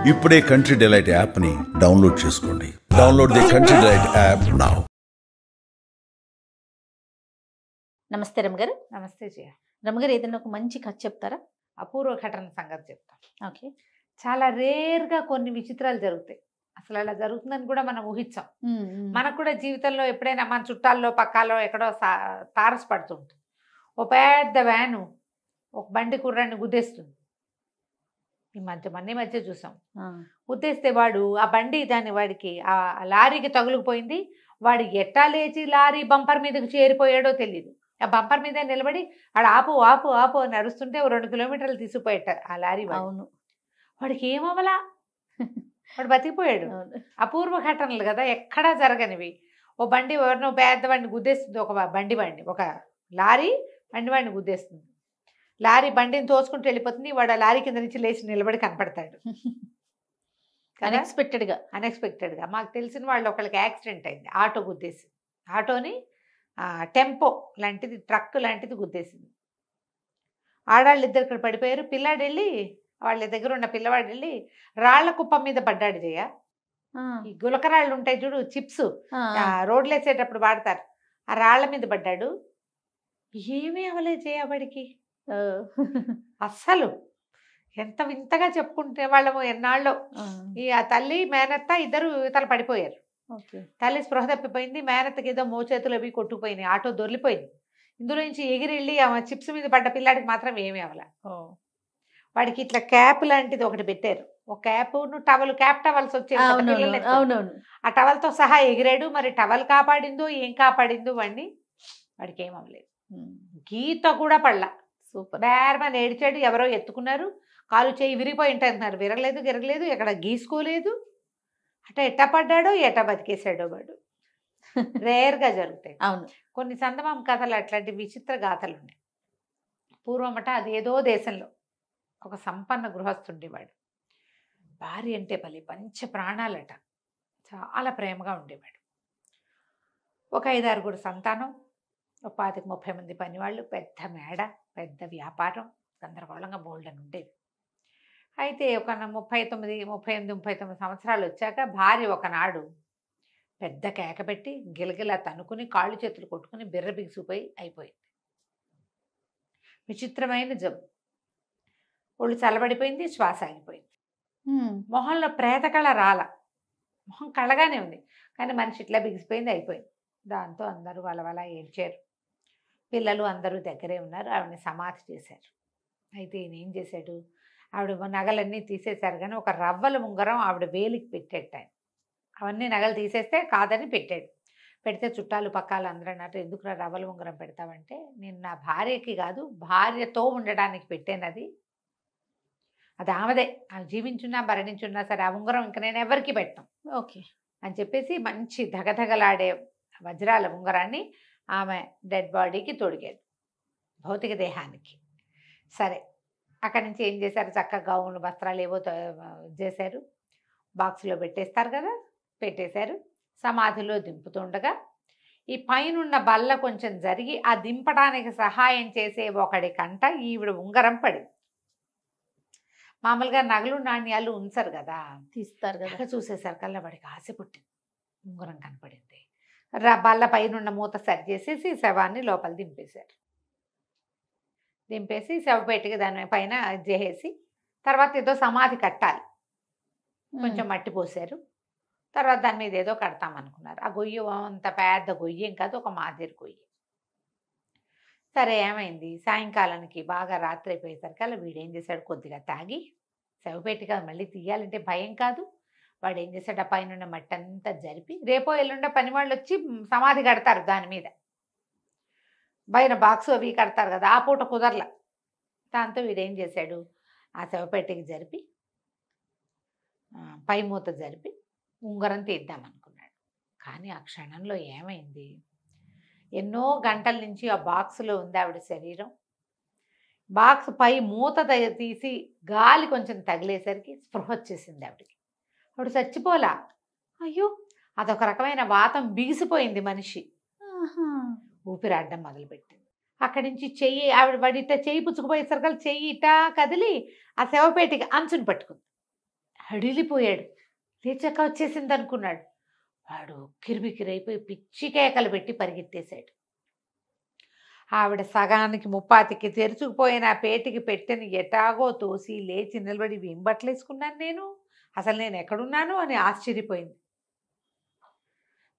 ఇప్పుడే country delight యాప్ని download చేసుకోండి. Download the country delight app now. నమస్తే రమగారు. నమస్తే జయ. రమగారు, ఏదైనా ఒక మంచి కథ చెప్తారా? అపూర్వ ఘటన సంగతి చెప్తాం. ఓకే. చాలా రేర్గా కొన్ని విచిత్రాలు జరుగుతాయి. అసలు అలా జరుగుతుందని కూడా మనం ఊహించాం. మనకు కూడా జీవితంలో ఎప్పుడైనా మన చుట్టాల్లో పక్కాలో ఎక్కడో తారసపడుతుంటుంది. ఓ పెద్ద వ్యాను ఒక బండి కుర్రాన్ని గుద్దేస్తుంది. ఈ మధ్య చూసాం. గుద్దేస్తే వాడు ఆ బండి వాడికి ఆ లారీకి తగులుకుపోయింది. వాడు ఎట్టా లేచి లారీ బంపర్ మీదకి చేరిపోయాడో తెలియదు. ఆ బంపర్ మీద నిలబడి వాడు ఆపు ఆపు ఆపు అని అరుస్తుంటే 2 కిలోమీటర్లు తీసుకుపోయాట ఆ లారీ. అవును, వాడికి ఏమవలా, వాడు బతికిపోయాడు. అపూర్వ ఘటనలు కదా, ఎక్కడా జరగనివి. ఓ బండి ఎవరినో పెద్ద బండి గుద్దేస్తుంది. ఒక లారీ బండిని గుద్దేస్తుంది. లారీ బండిని తోసుకుంటూ వెళ్ళిపోతుంది. వాడు ఆ లారీ కింద నుంచి లేచి నిలబడి కనపడతాడు. అన్ఎక్స్పెక్టెడ్గా మాకు తెలిసిన వాళ్ళు ఒకళ్ళకి యాక్సిడెంట్ అయింది. ఆటో గుద్దేసి, ఆటోని టెంపో లాంటిది, ట్రక్ లాంటిది గుద్దేసింది. ఆడాళ్ళు ఇద్దరు ఇక్కడ పడిపోయారు. పిల్లాడు వెళ్ళి, వాళ్ళ దగ్గర ఉన్న పిల్లవాడు వెళ్ళి రాళ్ల కుప్ప మీద పడ్డాడు. జయ, ఈ గులకరాళ్ళు ఉంటాయి చూడు, చిప్స్, రోడ్లు వేసేటప్పుడు వాడతారు. ఆ రాళ్ల మీద పడ్డాడు. ఏమీ అవ్వలేదు జయ వాడికి. అస్సలు ఎంత వింతగా చెప్పుకుంటే వాళ్ళము ఎన్నాళ్ళు. ఆ తల్లి మేనత్త ఇద్దరు ఇతలు పడిపోయారు. తల్లి స్పృహ తప్పిపోయింది. మేనత్తకి ఏదో మోచేతులు అవి కొట్టుకుపోయినాయి. ఆటో దొర్లిపోయింది. ఇందులో నుంచి ఎగిరెళ్ళి ఆ చిప్స్ మీద పడ్డ పిల్లాడికి మాత్రం ఏమీ అవ్వలే. వాడికి ఇట్లా క్యాప్ లాంటిది ఒకటి పెట్టారు. ఒక క్యాప్ టవల్స్ వచ్చేది. ఆ టవల్తో సహా ఎగిరాడు. మరి టవల్ కాపాడిందో ఏం కాపాడిందో వాడికి ఏం అవ్వలేదు. గీత కూడా పడలా. సూపర్. బేర్మని ఏడిచాడు. ఎవరో ఎత్తుకున్నారు. కాలు చేయి విరిగిపోయి ఉంటున్నారు. విరగలేదు, ఎక్కడ గీసుకోలేదు. ఎట్ట పడ్డాడో ఎట్ట బతికేసాడో వాడు. రేర్గా జరుగుతాయి. అవును, కొన్ని చందమామ కథలు అట్లాంటి విచిత్ర గాథలు ఉన్నాయి. పూర్వమట అది ఏదో దేశంలో ఒక సంపన్న గృహస్థుండేవాడు. భార్య అంటే పంచ ప్రాణాలట. చాలా ప్రేమగా ఉండేవాడు. ఒక 5-6 సంతానం, ఒక 25-30 మంది పనివాళ్ళు, పెద్ద మేడ, పెద్ద వ్యాపారం, గందరగోళంగా బోల్డని ఉండేది. అయితే ఒక 38-39 సంవత్సరాలు వచ్చాక భార్య ఒకనాడు పెద్ద కేక పెట్టి గిలగిలా తనుకుని కాళ్ళు చేతులు కొట్టుకుని బిర్ర బిగిసిపోయి అయిపోయింది. విచిత్రమైన జబ్బు. ఒళ్ళు చల్లబడిపోయింది, శ్వాస ఆగిపోయింది. మొహంలో ప్రేతకళ రాల, మొహం కళ్ళగానే ఉంది, కానీ మనిషి ఇట్లా బిగిసిపోయింది, అయిపోయింది. దాంతో అందరూ వలవలా ఏడ్చారు. పిల్లలు అందరూ దగ్గరే ఉన్నారు. ఆవిడని సమాధి చేశారు. అయితే ఈయన ఏం చేశాడు, ఆవిడ నగలన్నీ తీసేశారు, కానీ ఒక రవ్వల ఉంగరం ఆవిడ వేలికి పెట్టేట. అవన్నీ నగలు తీసేస్తే కాదని పెట్టాడు. పెడితే చుట్టాలు పక్కాలు అందరూ అన్నట్టు, ఎందుకు రవ్వల ఉంగరం పెడతావంటే, నేను నా భార్యకి కాదు భార్యతో ఉండడానికి పెట్టాను, అది ఆమెదే, ఆమె జీవించున్నా మరణించున్నా సరే ఆ ఉంగరం ఇంకా నేను ఎవరికి పెట్టాం. ఓకే అని చెప్పేసి మంచి ధగధగలాడే వజ్రాల ఉంగరాన్ని ఆమె డెడ్ బాడీకి తొడిగాడు, భౌతిక దేహానికి. సరే, అక్కడి నుంచి ఏం చేశారు, చక్కగా గౌన్లు వస్త్రాలు ఏవో చేశారు, బాక్స్లో పెట్టేస్తారు కదా, పెట్టేశారు. సమాధిలో దింపుతుండగా ఈ పైనున్న బల్ల కొంచెం జరిగి ఆ దింపడానికి సహాయం చేసే ఒకడి కంట ఈవిడ ఉంగరం పడింది. మామూలుగా నగలు నాణ్యాలు ఉంచరు కదా, తీస్తారు కదా, చూసేసరి కల్లా వాడికి ఆశ పుట్టింది. ఉంగరం కనపడింది. బల్ల పైనున్న మూత సరి చేసేసి శవాన్ని లోపల దింపేశారు. దింపేసి శవపేటకి దాని పైన చేసేసి తర్వాత ఏదో సమాధి కట్టాలి, కొంచెం మట్టి పోసారు. తర్వాత దాని మీద ఏదో కడతామనుకున్నారు. ఆ గొయ్యి అంత పెద్ద గొయ్యి ఏం కాదు, ఒక మాదిరి గొయ్యి. సరే, ఏమైంది, సాయంకాలానికి బాగా రాత్రి అయిపోయేసరికి అలా వీడేం చేశాడు, కొద్దిగా తాగి, శవపేటిక మళ్ళీ తీయాలంటే భయం కాదు, వాడు ఏం చేశాడు, ఆ పైన మట్టి అంతా జరిపి, రేపో ఎల్లుండో పని వాళ్ళు వచ్చి సమాధి కడతారు, దాని మీద పైన బాక్స్ అవి కడతారు కదా, ఆ పూట కుదరల. దాంతో వీడేం చేశాడు, ఆ శవపేటకి జరిపి పై మూత జరిపి ఉంగరం తీద్దామనుకున్నాడు. కానీ ఆ క్షణంలో ఏమైంది, ఎన్నో గంటల నుంచి ఆ బాక్సులో ఉంది ఆవిడ శరీరం. బాక్స్ పై మూత తీసి గాలి కొంచెం తగిలేసరికి స్పృహ వచ్చేసింది ఆవిడకి. ఆవిడ చచ్చిపోలా. అయ్యో, అదొక రకమైన వాతం బిగిసిపోయింది మనిషి. ఊపిరాడడం మొదలుపెట్టింది. అక్కడి నుంచి చెయ్యి, ఆవిడ పడిట చెయ్యి పుచ్చుకుపోయేసరికి చెయ్యి ఇటా కదిలి ఆ శవపేటికి అంచుని పట్టుకుంది. హడిలిపోయాడు. లేచాక వచ్చేసింది అనుకున్నాడు. వాడు కిరిబికిరైపోయి పిచ్చి కేకలు పెట్టి పరిగెత్తేశాడు. ఆవిడ సగానికి ముప్పాతికి తెరుచుకుపోయిన ఆ పేటికి పెట్టెని ఎటాగో తోసి లేచి నిలబడి ఏం బట్టలు వేసుకున్నాను నేను, అసలు నేను ఎక్కడున్నాను అని ఆశ్చర్యపోయింది.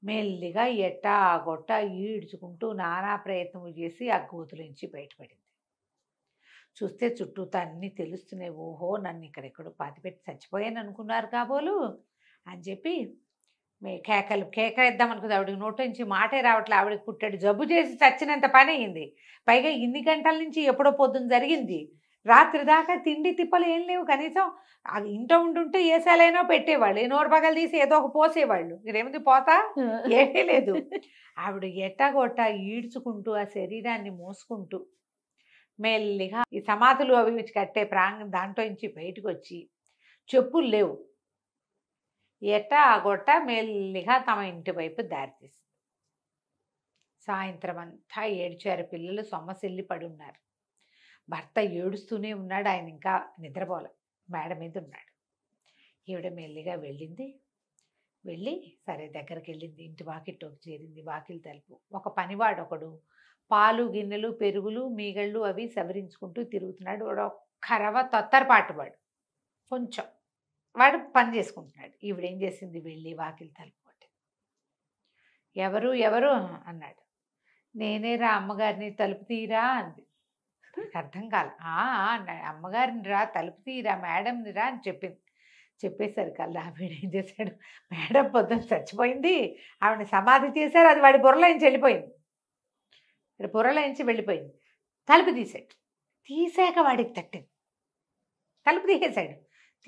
మెల్లిగా ఎట్టా గొట్ట ఈడ్చుకుంటూ నానా ప్రయత్నం చేసి ఆ గోతులోంచి బయటపడింది. చూస్తే చుట్టూతా అన్నీ తెలుస్తున్నాయి. ఓహో, నన్ను ఇక్కడెక్కడో పాతిపెట్టి చచ్చిపోయాను అనుకున్నారు కాబోలు అని చెప్పి కేక ఇద్దాం అనుకుంది. ఆవిడకి నోటి నుంచి మాటే రావట్లే. ఆవిడకి పుట్టాడు జబ్బు చేసి చచ్చినంత పని అయింది. పైగా ఇన్ని గంటల నుంచి ఎప్పుడో పొద్దున్న జరిగింది. రాత్రి దాకా తిండి తిప్పలు ఏం లేవు. కనీసం అది ఇంట్లో ఉంటుంటే ఏసాలైనా పెట్టేవాళ్ళు, ఏ నోరు పగలు తీసి ఏదో ఒక పోసేవాళ్ళు. ఇదేమిది పోతా ఏమీ లేదు. ఆవిడ ఎట్టాగొట్ట ఈడ్చుకుంటూ ఆ శరీరాన్ని మోసుకుంటూ మెల్లిగా ఈ సమాధులు అవి కట్టే దాంట్లో నుంచి బయటకు వచ్చి, చెప్పులు లేవు, ఎట్టా గొట్ట మెల్లిగా తమ ఇంటి వైపు దారితీసింది. సాయంత్రం అంతా ఏడ్చారు పిల్లలు. సొమ్మసిల్లి పడి ఉన్నారు. భర్త ఏడుస్తూనే ఉన్నాడు. ఆయన ఇంకా నిద్రపోలే, మేడ మీద ఉన్నాడు. ఈవిడ మెల్లిగా వెళ్ళింది. వెళ్ళి సరే దగ్గరికి వెళ్ళింది. ఇంటి వాకిట్లోకి చేరింది. వాకిలి తలుపు. ఒక పనివాడు ఒకడు పాలు గిన్నెలు పెరుగులు మీగళ్ళు అవి సవరించుకుంటూ తిరుగుతున్నాడు. వాడు కరవ తొత్తరపాటు వాడు, కొంచెం వాడు పని చేసుకుంటున్నాడు. ఈవిడేం చేసింది, వెళ్ళి వాకిలి తలుపు కొట్టింది. ఎవరు ఎవరు అన్నాడు. నేనే రా అమ్మగారిని, తలుపు తీరా అంది. అర్థం కాలే. అన్నాడు. అమ్మగారిని రా, తలుపు తీరా, మేడంని రా అని చెప్పింది. చెప్పేసరికల్లా వీడేం చేశాడు, మేడం పొద్దున్న చచ్చిపోయింది, ఆవిడని సమాధి చేశారు, అది వాడి బుర్రలోంచి వెళ్ళిపోయింది. బుర్రలోంచి వెళ్ళిపోయింది. తలుపు తీసాడు. తీసాక వాడికి తట్టింది. తలుపు తీసేశాడు.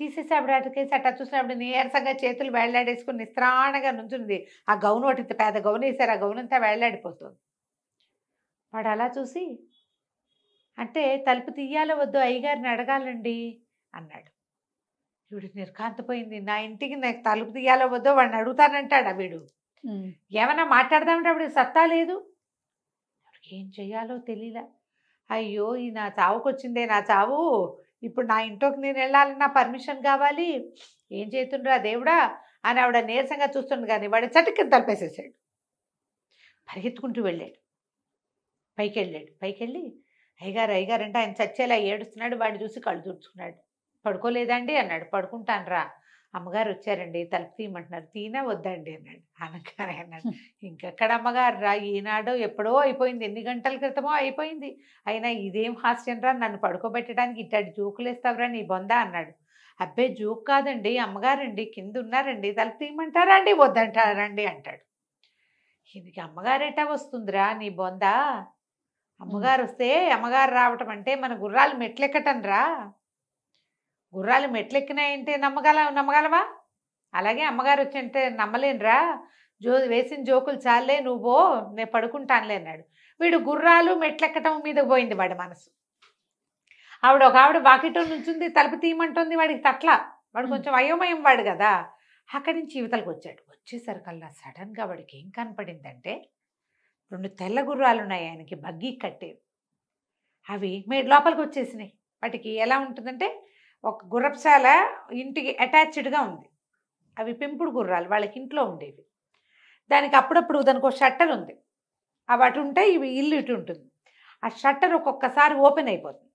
తీసేసి ఆవిడ అటుకేసి అట్టా చూసిన ఆవిడ నీరసంగా చేతులు వేళ్లాడేసుకుని నిస్త్రాణగా నుంచుంది. ఆ గౌను ఒకటి పెద్ద గౌను వేశారు. ఆ గౌనంతా వేళ్లాడిపోతుంది. వాడు అలా చూసి, అంటే తలుపు తీయాలో వద్దు, అయ్యగారిని అడగాలండి అన్నాడు. వీడు నిర్కాంతపోయింది. నా ఇంటికి నాకు తలుపు తీయాలో వద్దో వాడిని అడుగుతానంటాడా వీడు? ఏమన్నా మాట్లాడదామంటే ఆవిడ సత్తా లేదు. ఏం చెయ్యాలో తెలియలా. అయ్యో, ఈ నా చావుకు వచ్చిందే నా చావు, ఇప్పుడు నా ఇంట్లోకి నేను వెళ్ళాలన్నా పర్మిషన్ కావాలి, ఏం చేస్తుండ్రా దేవుడా అని ఆవిడ నీరసంగా చూస్తుంది. కానీ వాడు చటుక్కి తలపేసేసాడు. పరిగెత్తుకుంటూ వెళ్ళాడు. పైకి వెళ్ళాడు. పైకి వెళ్ళి అయ్యగారు అయ్యగారు అంటే ఆయన చచ్చేలా ఏడుస్తున్నాడు. వాడిని చూసి కళ్ళు తుడుచుకున్నాడు. పడుకోలేదండి అన్నాడు. పడుకుంటాను రా, అమ్మగారు వచ్చారండి, తలుపు తీయమంటున్నారు, తీనా వద్దండి అన్నాడు. అనగానే అన్నాడు, ఇంకెక్కడ అమ్మగారు రా, ఈనాడో ఎప్పుడో అయిపోయింది, ఎన్ని గంటల క్రితమో అయిపోయింది, అయినా ఇదేం హాస్యం రా, నన్ను పడుకోబెట్టడానికి ఇట్టాడు జోకులేస్తావురా నీ బొందా అన్నాడు. అబ్బే జోక్ కాదండి, అమ్మగారండి కింద ఉన్నారండి, తలుపు తీయమంటారా అండి వద్దంటారండి అంటాడు. ఈయనకి అమ్మగారు ఎట్టా వస్తుందిరా నీ బొందా, అమ్మగారు వస్తే అమ్మగారు రావటం అంటే మన గుర్రాలు మెట్లెక్కటం రా, గుర్రాలు మెట్లెక్కినాయంటే నమ్మగలవా, అలాగే అమ్మగారు వచ్చంటే నమ్మలేనురా, వేసిన జోకులు చాలే, నువ్వో నేను పడుకుంటానులే అన్నాడు. వీడు గుర్రాలు మెట్లెక్కటం మీద పోయింది వాడి మనసు. ఆవిడ వాకిట్లో నుంచుంది, తలుపు తీయమంటుంది, వాడికి తట్ల, వాడు కొంచెం అయోమయం వాడు కదా. అక్కడి నుంచి యువతలకు వచ్చాడు. వచ్చేసరికల్లా సడన్గా వాడికి ఏం కనపడిందంటే, 2 తెల్ల గుర్రాలు ఉన్నాయి ఆయనకి బగ్గీ కట్టేవి. అవి లోపలికి వచ్చేసినాయి. వాటికి ఎలా ఉంటుందంటే, ఒక గుర్రపుశాల ఇంటికి అటాచ్డ్గా ఉంది. అవి పెంపుడు గుర్రాలు, వాళ్ళకి ఇంట్లో ఉండేవి. దానికి అప్పుడప్పుడు దానికి ఒక షట్టర్ ఉంది. అవి అటు ఉంటాయి, ఇవి ఇల్లు ఇటు ఉంటుంది. ఆ షట్టర్ ఒక్కొక్కసారి ఓపెన్ అయిపోతుంది.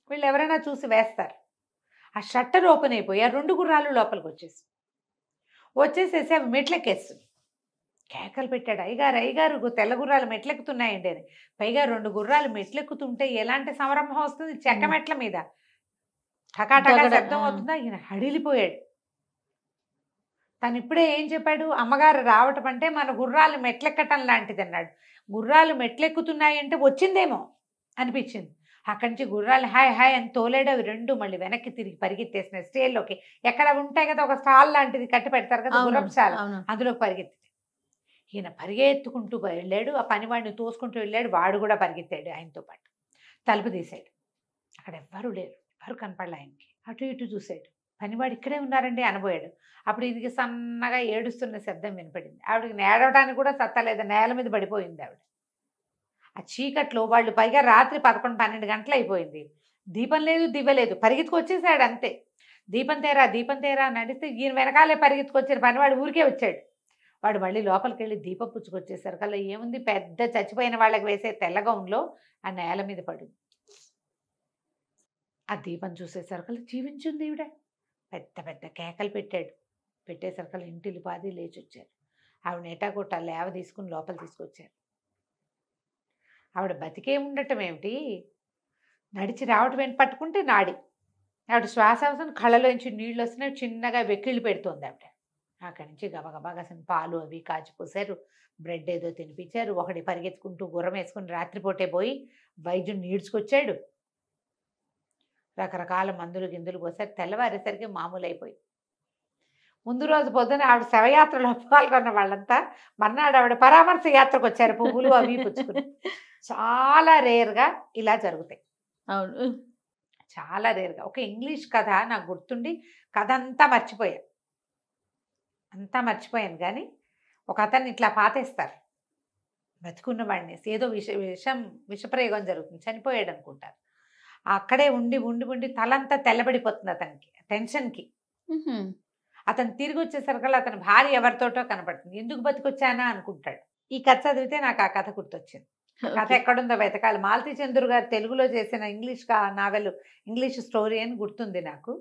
వీళ్ళు ఎవరైనా చూసి వేస్తారు. ఆ షట్టర్ ఓపెన్ అయిపోయి ఆ 2 గుర్రాలు లోపలికి వచ్చేసేసి అవి మెట్లెక్కేస్తుంది. కేకలు పెట్టాడు, అయ్యగారు అయ్యగారు తెల్ల గుర్రాలు మెట్లెక్కుతున్నాయండి అని. పైగా 2 గుర్రాలు మెట్లెక్కుతుంటే ఎలాంటి సంరంభం వస్తుంది, చెక్క మెట్ల మీద టకాటకా శబ్దం అవుతుందా. ఈయన హడిలిపోయాడు. తను ఇప్పుడే ఏం చెప్పాడు, అమ్మగారు రావటం అంటే మన గుర్రాలు మెట్లెక్కటం లాంటిది అన్నాడు. గుర్రాలు మెట్లెక్కుతున్నాయంటే వచ్చిందేమో అనిపించింది. అక్కడి నుంచి గుర్రాలు హాయ్ హాయ్ అని తోలేడు. అవి 2 మళ్ళీ వెనక్కి తిరిగి పరిగెత్తేసినాయి స్టేల్లోకి. ఎక్కడ ఉంటాయి కదా ఒక స్టాల్ లాంటిది కట్టి పెడతారు కదా గుర్రపుశాల, అందులోకి పరిగెత్తి. ఈయన పరిగెత్తుకుంటూ వెళ్ళాడు. ఆ పనివాడిని తోసుకుంటూ వెళ్ళాడు. వాడు కూడా పరిగెత్తాడు ఆయనతో పాటు. తలుపు తీశాడు. అక్కడ ఎవ్వరూ లేరు, ఎవరు కనపడలే ఆయనకి. అటు ఇటు చూశాడు. పనివాడు ఇక్కడే ఉన్నారండి అనబోయాడు. అప్పుడు ఇది సన్నగా ఏడుస్తున్న శబ్దం వినపడింది. ఆవిడకి నేడవడానికి కూడా సత్తలేదు, నేల మీద పడిపోయింది ఆవిడ. ఆ చీకట్లో వాళ్ళు, పైగా రాత్రి 11-12 గంటలు అయిపోయింది, దీపం లేదు దివ్వలేదు. పరిగెత్తుకు వచ్చేసాడు అంతే. దీపం తేరా అని అడిగితే ఈయన వెనకాలే పరిగెత్తుకొచ్చిన పనివాడు ఊరికే వచ్చాడు. వాడు మళ్ళీ లోపలికి వెళ్ళి దీపం పుచ్చుకొచ్చేసరికి అలా ఏముంది, పెద్ద చచ్చిపోయిన వాళ్ళకి వేసే తెల్ల గౌన్లో ఆ నేల మీద పడింది. ఆ దీపం చూసేసరికల్లా జీవించింది ఈవిడ. పెద్ద పెద్ద కేకలు పెట్టేసరికల్లా ఇంటిల్లి పాది లేచి వచ్చారు. ఆవిడ నేటాకొట్ట లేవ తీసుకుని లోపల తీసుకొచ్చారు. ఆవిడ బతికే ఉండటం ఏమిటి, నడిచి రావటం ఏంటి, పట్టుకుంటే నాడి. ఆవిడ శ్వాస అవసరం, కళ్ళలోంచి నీళ్ళు వస్తున్నాయి, చిన్నగా వెక్కిళ్ళు పెడుతోంది ఆవిడ. అక్కడి నుంచి గబగబా కాసిన పాలు అవి కాచిపోసారు, బ్రెడ్ ఏదో తినిపించారు. ఒకటి పరిగెత్తుకుంటూ గుర్రం వేసుకుని రాత్రిపూటే పోయి వైద్యుని ఈడ్చుకొచ్చాడు. రకరకాల మందులు గిందులు పోసారు. తెల్లవారేసరికి మామూలు అయిపోయింది. ముందు రోజు పొద్దున ఆవిడ శవయాత్రలో పాల్గొన్న వాళ్ళంతా మర్నాడు ఆవిడ పరామర్శ యాత్రకు వచ్చారు, పువ్వులు అవి పుచ్చుకుని. చాలా రేర్గా ఇలా జరుగుతాయి. అవును, చాలా రేర్గా. ఒక ఇంగ్లీష్ కథ నాకు గుర్తుండి కథ అంతా మర్చిపోయాను కానీ ఒక అతన్ని ఇట్లా పాతేస్తారు, బతుకున్న వాడిని. ఏదో విషప్రయోగం జరుగుతుంది, చనిపోయాడు అనుకుంటారు. అక్కడే ఉండి తలంతా తెల్లబడిపోతుంది అతనికి టెన్షన్కి. అతను తిరిగి వచ్చేసరికల్లా అతని భార్య ఎవరితోటో కనపడుతుంది. ఎందుకు బతికొచ్చానా అనుకుంటాడు. ఈ కథ చదివితే నాకు ఆ కథ గుర్తొచ్చింది. కథ ఎక్కడుందో వెతకాలి. మాలతీ చంద్రు గారు తెలుగులో చేసిన నావెల్, ఇంగ్లీష్ స్టోరీ అని గుర్తుంది నాకు.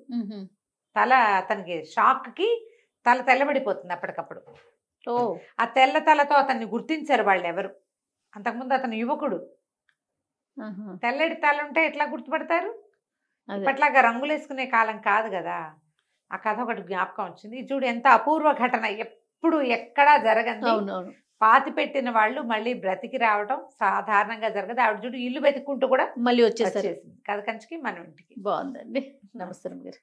అతనికి షాక్కి తల తెల్లబడిపోతుంది అప్పటికప్పుడు. ఆ తెల్ల తలతో అతన్ని గుర్తించారు వాళ్ళు ఎవరు. అంతకుముందు అతను యువకుడు. తెల్లటి తల ఉంటే ఎట్లా గుర్తుపడతారు? ఇప్పట్లాగా రంగులు వేసుకునే కాలం కాదు కదా. ఆ కథ ఒకటి జ్ఞాపకం వచ్చింది. చూడు ఎంత అపూర్వ ఘటన, ఎప్పుడు ఎక్కడా జరగంది. పాతి పెట్టిన వాళ్ళు మళ్ళీ బ్రతికి రావడం సాధారణంగా జరగదు. ఆవిడ చూడు ఇల్లు వెతుక్కుంటూ కూడా మళ్ళీ వచ్చేసేసింది కథ కంచికి మనం ఇంటికి. బాగుందండి. నమస్తే గారు.